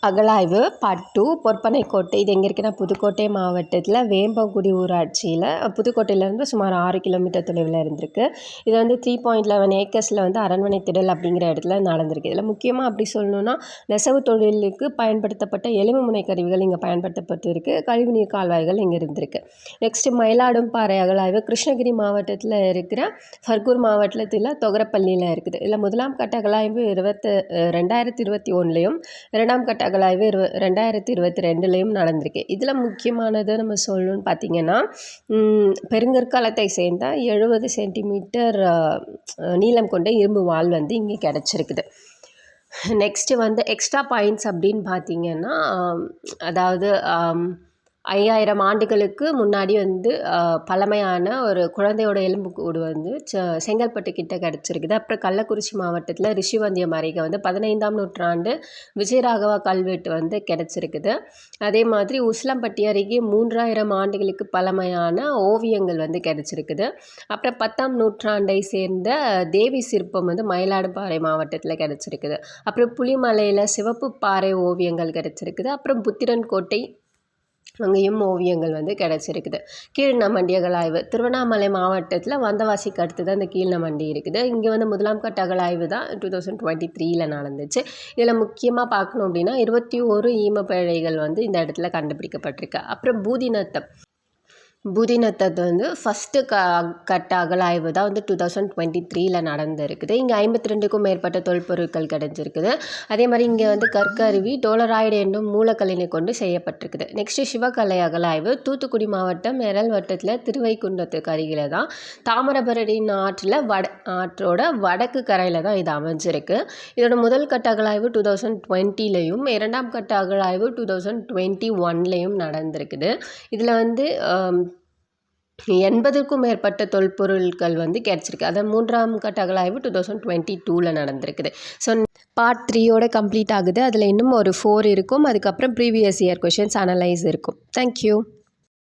அகழாய்வு பார்ட் 2 பொற்பனைக்கோட்டை. இது எங்கே இருக்குன்னா புதுக்கோட்டை மாவட்டத்தில் வேம்பங்குடி ஊராட்சியில் புதுக்கோட்டையிலேருந்து சுமார் 6 கிலோமீட்டர் தொலைவில் இருந்திருக்கு. இது வந்து 3.11 ஏக்கர்ஸில் வந்து அரண்மனை திடல் அப்படிங்கிற இடத்துல நடந்திருக்கு. இதில் முக்கியமாக அப்படி சொல்லணுன்னா நெசவு தொழிலுக்கு பயன்படுத்தப்பட்ட எலும்பு முனை கருவிகள் இங்கே பயன்படுத்தப்பட்டு இருக்குது. கழிவுநீர் கால்வாய்கள் இங்கே இருந்திருக்கு. நெக்ஸ்ட்டு மயிலாடும்பாறை அகழாய்வு கிருஷ்ணகிரி மாவட்டத்தில் இருக்கிற ஃபர்கூர் மாவட்டத்தில் தொகரப்பள்ளியில் இருக்குது. இதில் முதலாம் கட்ட அகழாய்வு 2021லையும் இரண்டாம் கட்ட அகழாய்வு 2022லையும் நடந்திருக்கு. இதில் முக்கியமானது நம்ம சொல்லணும்னு பார்த்திங்கன்னா பெருங்கற்காலத்தை சேர்ந்த 70 சென்டிமீட்டர் நீளம் கொண்ட இரும்பு வாள் வந்து இங்கே கிடச்சிருக்குது. நெக்ஸ்ட்டு வந்து எக்ஸ்ட்ரா பாயிண்ட்ஸ் அப்படின்னு பார்த்திங்கன்னா அதாவது 5000 ஆண்டுகளுக்கு முன்னாடி வந்து பழமையான ஒரு குழந்தையோட எலும்புக்கூடு வந்து செங்கல்பட்டு கிட்ட கிடச்சிருக்குது. அப்புறம் கள்ளக்குறிச்சி மாவட்டத்தில் ரிஷிவந்தியம் அருகே வந்து 15ஆம் நூற்றாண்டு விஜயராகவா கல்வெட்டு வந்து கிடச்சிருக்குது. அதே மாதிரி உசிலம்பட்டி அருகே 3000 ஆண்டுகளுக்கு பழமையான ஓவியங்கள் வந்து கிடச்சிருக்குது. அப்புறம் 10ஆம் நூற்றாண்டை சேர்ந்த தேவி சிற்பம் வந்து மயிலாடும்பாறை மாவட்டத்தில் கிடச்சிருக்குது. அப்புறம் புலிமலையில் சிவப்பு பாறை ஓவியங்கள் கிடச்சிருக்குது. அப்புறம் புத்திரன் கோட்டை அங்கேயும் ஓவியங்கள் வந்து கிடச்சிருக்குது. கீழ்நமண்டி அகழாய்வு திருவண்ணாமலை மாவட்டத்தில் வந்தவாசிக்கு அடுத்து தான் இந்த கீழ்நமண்டி இருக்குது. இங்கே வந்து முதலாம் கட்ட அகழாய்வு தான் 2023ல் நடந்துச்சு. இதில் முக்கியமாக பார்க்கணும் அப்படின்னா 21 ஈமப்பிழைகள் வந்து இந்த இடத்துல கண்டுபிடிக்கப்பட்டிருக்கு. அப்புறம் பூதிநத்தத்து வந்து ஃபஸ்ட்டு கட்ட அகழாய்வு தான் வந்து 2023ல் நடந்திருக்குது. இங்கே 52க்கும் மேற்பட்ட தொல்பொருட்கள் கிடைஞ்சிருக்குது. அதே மாதிரி இங்கே வந்து கற்கருவி டோலராய்டு என்னும் மூலக்கல்லினை கொண்டு செய்யப்பட்டிருக்குது. நெக்ஸ்ட்டு சிவகலை அகழாய்வு தூத்துக்குடி மாவட்டம் எரல் வட்டத்தில் திருவைகுண்டத்துக்கு அருகில் தான் தாமிரபரணி ஆற்றோட வடக்கு கரையில் தான் இது அமைஞ்சிருக்கு. இதோட முதல் கட்ட அகழாய்வு 2020லையும் இரண்டாம் கட்ட அகழாய்வு 2021லையும் நடந்திருக்குது. இதில் வந்து 80க்கும் மேற்பட்ட தொல்பொருட்கள் வந்து கிடச்சிருக்கு. அதாவது மூன்றாம் கட்ட அகழாய்வு 2022ல் நடந்திருக்குது. ஸோ பார்ட் 3யோட கம்ப்ளீட் ஆகுது. அதில் இன்னும் ஒரு 4 இருக்கும். அதுக்கப்புறம் ப்ரீவியஸ் இயர் கொஷின்ஸ் அனலைஸ் இருக்கும். தேங்க்யூ.